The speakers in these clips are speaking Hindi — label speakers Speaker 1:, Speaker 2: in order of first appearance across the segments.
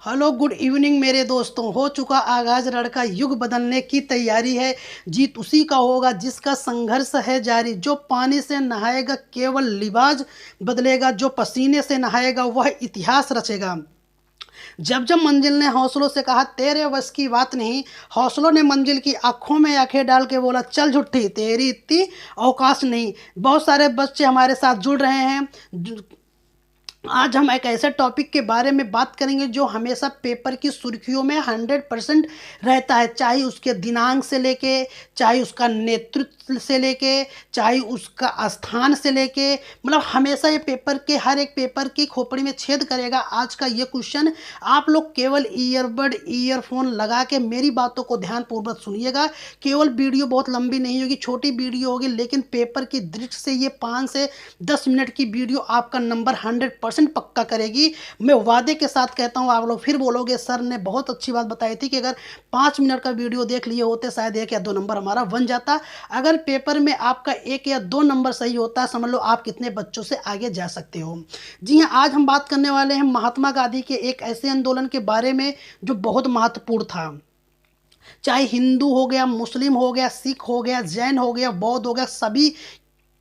Speaker 1: हेलो गुड इवनिंग मेरे दोस्तों। हो चुका आगाज लड़का युग बदलने की तैयारी है। जीत उसी का होगा जिसका संघर्ष है जारी। जो पानी से नहाएगा केवल लिबाज बदलेगा, जो पसीने से नहाएगा वह इतिहास रचेगा। जब जब मंजिल ने हौसलों से कहा तेरे बस की बात नहीं, हौसलों ने मंजिल की आंखों में आंखें डाल के बोला चल झुट्ठी तेरी इतनी अवकाश नहीं। बहुत सारे बच्चे हमारे साथ जुड़ रहे हैं। आज हम एक ऐसे टॉपिक के बारे में बात करेंगे जो हमेशा पेपर की सुर्खियों में 100% रहता है, चाहे उसके दिनांक से लेके, चाहे उसका नेतृत्व से लेके, चाहे उसका स्थान से लेके, मतलब हमेशा ये पेपर के हर एक पेपर की खोपड़ी में छेद करेगा। आज का ये क्वेश्चन आप लोग केवल ईयरबड ईयरफोन लगा के मेरी बातों को ध्यानपूर्वक सुनिएगा। केवल वीडियो बहुत लंबी नहीं होगी, छोटी वीडियो होगी, लेकिन पेपर की दृष्टि से ये 5 से 10 मिनट की वीडियो आपका नंबर 100% पक्का करेगी। मैं वादे के साथ कहता हूँ। आप लोग फिर बोलोगे सर ने बहुत अच्छी बात बताई थी कि अगर 5 मिनट का वीडियो देख लिए होते शायद 1 या 2 नंबर हमारा बन जाता। अगर पेपर में आपका 1 या 2 नंबर सही होता है, समझ लो आप कितने बच्चों से आगे जा सकते हो। जी हाँ, आज हम बात करने वाले हैं महात्मा गांधी के एक ऐसे आंदोलन के बारे में जो बहुत महत्वपूर्ण था। चाहे हिंदू हो गया, मुस्लिम हो गया, सिख हो गया, जैन हो गया, बौद्ध हो गया, सभी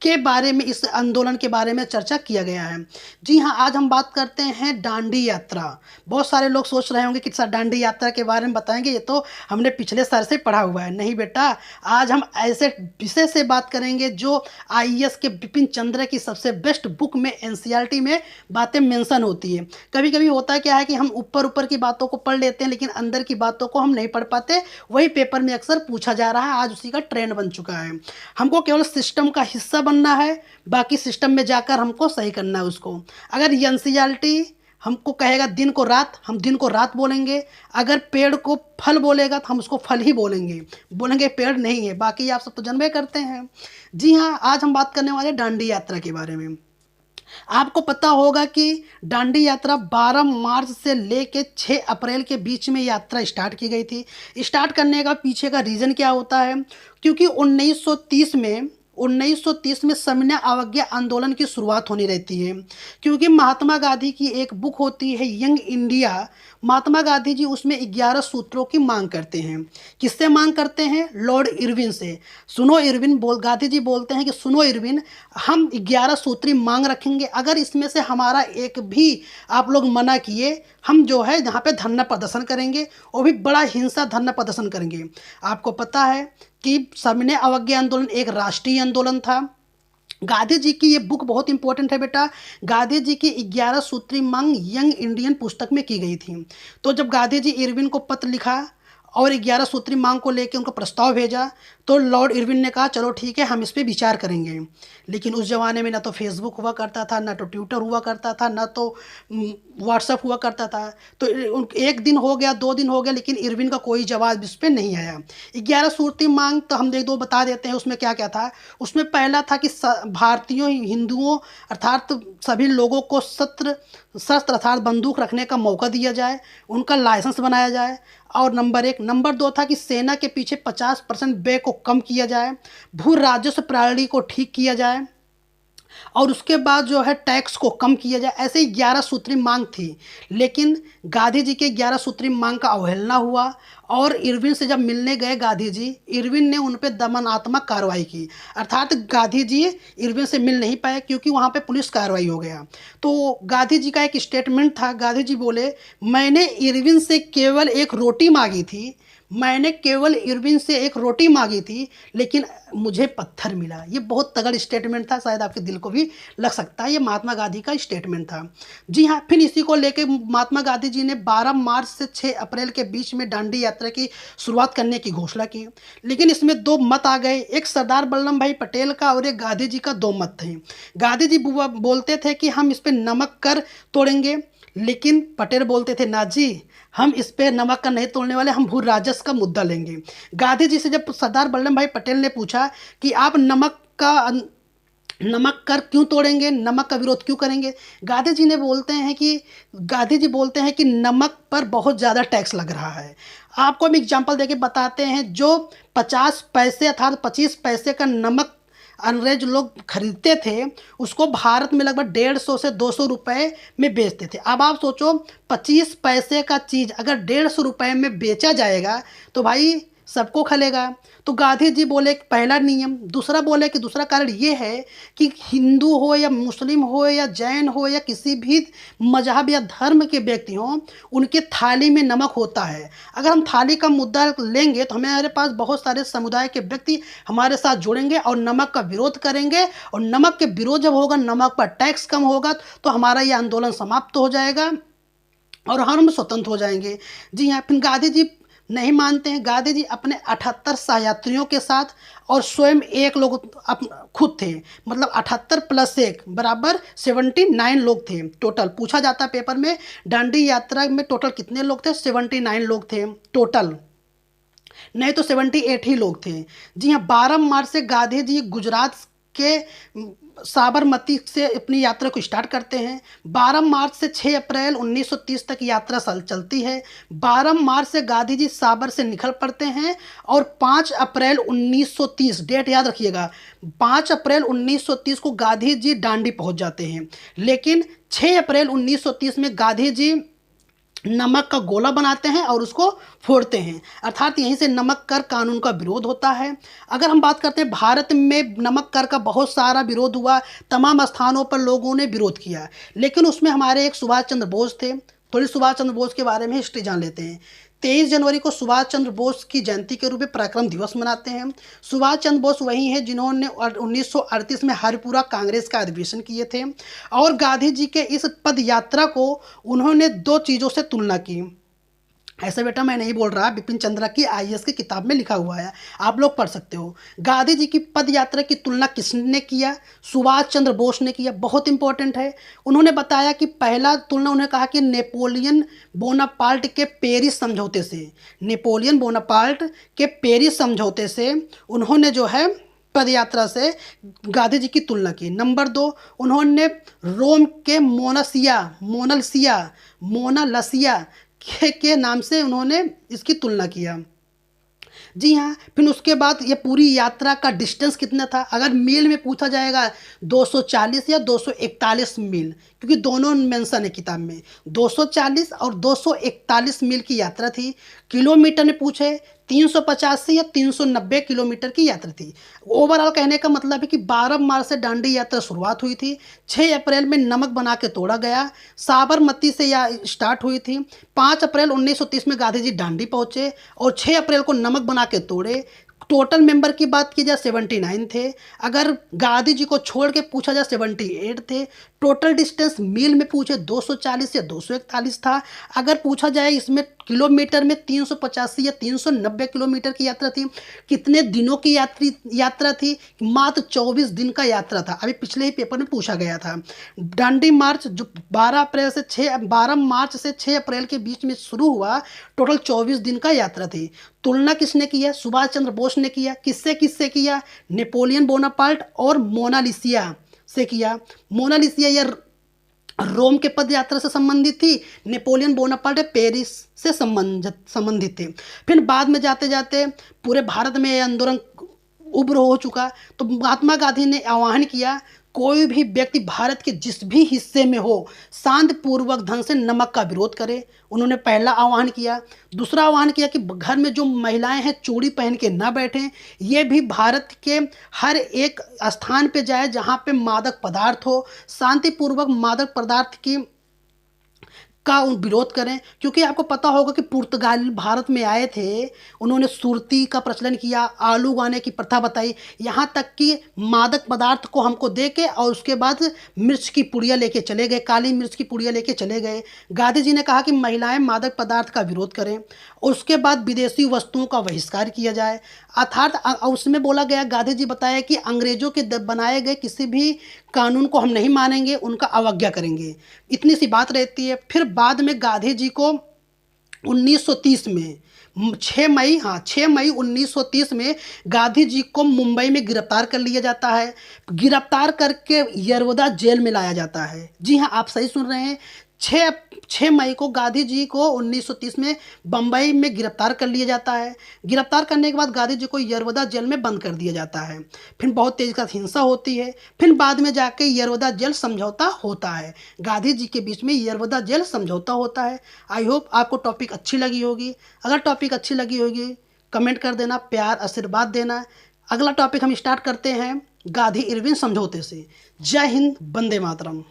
Speaker 1: के बारे में, इस आंदोलन के बारे में चर्चा किया गया है। जी हाँ, आज हम बात करते हैं दांडी यात्रा। बहुत सारे लोग सोच रहे होंगे कि सर दांडी यात्रा के बारे में बताएंगे, ये तो हमने पिछले साल से पढ़ा हुआ है। नहीं बेटा, आज हम ऐसे विषय से बात करेंगे जो आईएएस के बिपिन चंद्र की सबसे बेस्ट बुक में एनसीईआरटी में बातें मेंशन होती है। कभी कभी होता क्या है कि हम ऊपर ऊपर की बातों को पढ़ लेते हैं लेकिन अंदर की बातों को हम नहीं पढ़ पाते। वही पेपर में अक्सर पूछा जा रहा है, आज उसी का ट्रेंड बन चुका है। हमको केवल सिस्टम का हिस्सा बनना है, बाकी सिस्टम में जाकर हमको सही करना है उसको। अगर एनसीईआरटी हमको कहेगा दिन को रात, हम दिन को रात बोलेंगे। अगर पेड़ को फल बोलेगा तो हम उसको फल ही बोलेंगे, बोलेंगे पेड़ नहीं है। बाकी आप सब तो जानबे करते हैं। जी हाँ, आज हम बात करने वाले दांडी यात्रा के बारे में। आपको पता होगा कि दांडी यात्रा 12 मार्च से लेके 6 अप्रैल के बीच में यात्रा स्टार्ट की गई थी। स्टार्ट करने का पीछे का रीज़न क्या होता है, क्योंकि 1930 में सविनय अवज्ञा आंदोलन की शुरुआत होनी रहती है। क्योंकि महात्मा गांधी की एक बुक होती है यंग इंडिया। महात्मा गांधी जी उसमें 11 सूत्रों की मांग करते हैं। किससे मांग करते हैं? लॉर्ड इरविन से। सुनो इरविन, गांधी जी बोलते हैं कि सुनो इरविन, हम 11 सूत्री मांग रखेंगे, अगर इसमें से हमारा एक भी आप लोग मना किए, हम जो है यहाँ पे धरना प्रदर्शन करेंगे, वो भी बड़ा हिंसा धरना प्रदर्शन करेंगे। आपको पता है कि सविनय अवज्ञा आंदोलन एक राष्ट्रीय आंदोलन था। गांधी जी की ये बुक बहुत इंपॉर्टेंट है बेटा। गांधी जी की 11 सूत्री मांग यंग इंडियन पुस्तक में की गई थी। तो जब गांधी जी इरविन को पत्र लिखा और 11 सूत्री मांग को लेकर उनको प्रस्ताव भेजा, तो लॉर्ड इरविन ने कहा चलो ठीक है, हम इस पर विचार करेंगे। लेकिन उस ज़माने में ना तो फेसबुक हुआ करता था, ना तो ट्विटर हुआ करता था, ना तो व्हाट्सअप हुआ करता था। तो एक दिन हो गया, 2 दिन हो गया, लेकिन इरविन का कोई जवाब इस पर नहीं आया। 11 सूत्री मांग तो हम एक दो बता देते हैं उसमें क्या क्या था। उसमें पहला था कि भारतीयों हिंदुओं अर्थात सभी लोगों को शस्त्र अर्थात बंदूक रखने का मौका दिया जाए, उनका लाइसेंस बनाया जाए। और नंबर 1। नंबर 2 था कि सेना के पीछे 50% व्यय को कम किया जाए, भू राजस्व प्रणाली को ठीक किया जाए, और उसके बाद जो है टैक्स को कम किया जाए। ऐसे ही 11 सूत्री मांग थी। लेकिन गांधी जी के 11 सूत्री मांग का अवहेलना हुआ और इरविन से जब मिलने गए गांधी जी, इरविन ने उन पर दमनात्मक कार्रवाई की। अर्थात गांधी जी इरविन से मिल नहीं पाए क्योंकि वहाँ पे पुलिस कार्रवाई हो गया। तो गांधी जी का एक स्टेटमेंट था। गांधी जी बोले, मैंने इरविन से केवल एक रोटी मांगी थी, मैंने केवल इरविन से एक रोटी मांगी थी, लेकिन मुझे पत्थर मिला। ये बहुत तगड़ स्टेटमेंट था, शायद आपके दिल को भी लग सकता है। ये महात्मा गांधी का स्टेटमेंट था। जी हाँ, फिर इसी को लेके महात्मा गांधी जी ने 12 मार्च से 6 अप्रैल के बीच में दांडी यात्रा की शुरुआत करने की घोषणा की। लेकिन इसमें 2 मत आ गए, एक सरदार वल्लभ भाई पटेल का और एक गांधी जी का। 2 मत थे। गांधी जी बोलते थे कि हम इस पर नमक कर तोड़ेंगे, लेकिन पटेल बोलते थे ना जी, हम इस पे नमक का नहीं तोड़ने वाले, हम भू राजस्व का मुद्दा लेंगे। गांधी जी से जब सरदार वल्लभ भाई पटेल ने पूछा कि आप नमक कर क्यों तोड़ेंगे, नमक का विरोध क्यों करेंगे, गांधी जी बोलते हैं कि नमक पर बहुत ज़्यादा टैक्स लग रहा है। आपको हम एग्जांपल देके बताते हैं। जो 50 पैसे अर्थात 25 पैसे का नमक अंग्रेज लोग खरीदते थे, उसको भारत में लगभग 150 से 200 रुपए में बेचते थे। अब आप सोचो 25 पैसे का चीज़ अगर 150 रुपए में बेचा जाएगा तो भाई सबको खलेगा। तो गांधी जी बोले कि पहला नियम। दूसरा बोले कि दूसरा कारण ये है कि हिंदू हो या मुस्लिम हो या जैन हो या किसी भी मजहब या धर्म के व्यक्ति हों, उनके थाली में नमक होता है। अगर हम थाली का मुद्दा लेंगे तो हमारे पास बहुत सारे समुदाय के व्यक्ति हमारे साथ जुड़ेंगे और नमक का विरोध करेंगे, और नमक के विरोध जब होगा, नमक पर टैक्स कम होगा, तो हमारा ये आंदोलन समाप्त हो जाएगा और हम स्वतंत्र हो जाएंगे। जी हाँ, फिर गांधी जी नहीं मानते हैं। गांधी जी अपने 78 सहयात्रियों के साथ और स्वयं एक लोग खुद थे, मतलब 78 प्लस 1 बराबर 79 लोग थे टोटल। पूछा जाता है पेपर में, दांडी यात्रा में टोटल कितने लोग थे? 79 लोग थे टोटल, नहीं तो 78 ही लोग थे। जी हाँ, 12 मार्च से गांधी जी गुजरात के साबरमती से अपनी यात्रा को स्टार्ट करते हैं। 12 मार्च से 6 अप्रैल 1930 तक यात्रा चलती है। 12 मार्च से गांधी जी साबर से निकल पड़ते हैं और 5 अप्रैल 1930, डेट याद रखिएगा, 5 अप्रैल 1930 को गांधी जी दांडी पहुंच जाते हैं। लेकिन 6 अप्रैल 1930 में गांधी जी नमक का गोला बनाते हैं और उसको फोड़ते हैं, अर्थात यहीं से नमक कर कानून का विरोध होता है। अगर हम बात करते हैं भारत में नमक कर का बहुत सारा विरोध हुआ, तमाम स्थानों पर लोगों ने विरोध किया, लेकिन उसमें हमारे एक सुभाष चंद्र बोस थे। थोड़ी सुभाष चंद्र बोस के बारे में हिस्ट्री जान लेते हैं। 23 जनवरी को सुभाष चंद्र बोस की जयंती के रूप में पराक्रम दिवस मनाते हैं। सुभाष चंद्र बोस वही हैं जिन्होंने 1938 में हरिपुरा कांग्रेस का अधिवेशन किए थे, और गांधी जी के इस पद यात्रा को उन्होंने 2 चीज़ों से तुलना की। ऐसा बेटा मैं नहीं बोल रहा, बिपिन चंद्रा की आईएएस की किताब में लिखा हुआ है, आप लोग पढ़ सकते हो। गांधी जी की पद यात्रा की तुलना किसने किया? सुभाष चंद्र बोस ने किया। बहुत इंपॉर्टेंट है। उन्होंने बताया कि पहला तुलना उन्होंने कहा कि नेपोलियन बोनापार्ट के पेरिस समझौते से, नेपोलियन बोनापार्ट के पेरिस समझौते से उन्होंने जो है पद यात्रा से गांधी जी की तुलना की। नंबर 2, उन्होंने रोम के मोनालसिया के नाम से उन्होंने इसकी तुलना किया। जी हाँ, फिर उसके बाद ये पूरी यात्रा का डिस्टेंस कितना था? अगर मील में पूछा जाएगा 240 या 241 मील, क्योंकि दोनों मेंशन है किताब में, 240 और 241 मील की यात्रा थी। किलोमीटर में पूछे 385 या 390 किलोमीटर की यात्रा थी। ओवरऑल कहने का मतलब है कि 12 मार्च से दांडी यात्रा शुरुआत हुई थी, 6 अप्रैल में नमक बना के तोड़ा गया, साबरमती से यह स्टार्ट हुई थी, 5 अप्रैल 1930 में गांधी जी दांडी पहुंचे और 6 अप्रैल को नमक बना के तोड़े। टोटल मेंबर की बात की जाए 79 थे। अगर गांधी जी को छोड़ के पूछा जाए 78 थे। टोटल डिस्टेंस मील में पूछे 240 या 241 था। अगर पूछा जाए इसमें किलोमीटर में 385 या 390 किलोमीटर की यात्रा थी। कितने दिनों की यात्रा थी? मात्र 24 दिन का यात्रा था। अभी पिछले ही पेपर में पूछा गया था। दांडी मार्च जो 12 मार्च से 6 अप्रैल के बीच में शुरू हुआ, टोटल 24 दिन का यात्रा थी। तुलना किसने किया? सुभाष चंद्र बोस ने किया। किससे किससे किया? नेपोलियन बोनापार्ट और मोनालिसिया से किया। मोनालिसिया या रोम के पद यात्रा से संबंधित थी, नेपोलियन बोनापार्ट पेरिस से संबंधित थे। फिर बाद में जाते जाते पूरे भारत में यह आंदोलन उग्र हो चुका, तो महात्मा गांधी ने आह्वान किया कोई भी व्यक्ति भारत के जिस भी हिस्से में हो शांतिपूर्वक ढंग से नमक का विरोध करे। उन्होंने पहला आह्वान किया। दूसरा आह्वान किया कि घर में जो महिलाएं हैं चूड़ी पहन के ना बैठें। ये भी भारत के हर एक स्थान पे जाए जहाँ पे मादक पदार्थ हो, शांतिपूर्वक मादक पदार्थ की का विरोध करें। क्योंकि आपको पता होगा कि पुर्तगाली भारत में आए थे, उन्होंने सुरती का प्रचलन किया, आलू उगाने की प्रथा बताई, यहाँ तक कि मादक पदार्थ को हमको दे के और उसके बाद मिर्च की पुड़िया लेके चले गए, काली मिर्च की पुड़िया लेके चले गए। गांधी जी ने कहा कि महिलाएं मादक पदार्थ का विरोध करें, उसके बाद विदेशी वस्तुओं का बहिष्कार किया जाए। अर्थात उसमें बोला गया, गांधी जी बताया कि अंग्रेजों के बनाए गए किसी भी कानून को हम नहीं मानेंगे, उनका अवज्ञा करेंगे, इतनी सी बात रहती है। फिर बाद में गांधी जी को 1930 में 6 मई 1930 में गांधी जी को मुंबई में गिरफ्तार कर लिया जाता है। गिरफ्तार करके यरवदा जेल में लाया जाता है। जी हाँ, आप सही सुन रहे हैं, 6 मई को गांधी जी को 1930 में बम्बई में गिरफ्तार कर लिया जाता है। गिरफ्तार करने के बाद गांधी जी को यरवदा जेल में बंद कर दिया जाता है। फिर बहुत तेज का हिंसा होती है। फिर बाद में जाके यरवदा जेल समझौता होता है। गांधी जी के बीच में यरवदा जेल समझौता होता है। आई होप आपको टॉपिक अच्छी लगी होगी। अगर टॉपिक अच्छी लगी होगी कमेंट कर देना, प्यार आशीर्वाद देना। अगला टॉपिक हम स्टार्ट करते हैं गांधी इरविन समझौते से। जय हिंद, वंदे मातरम।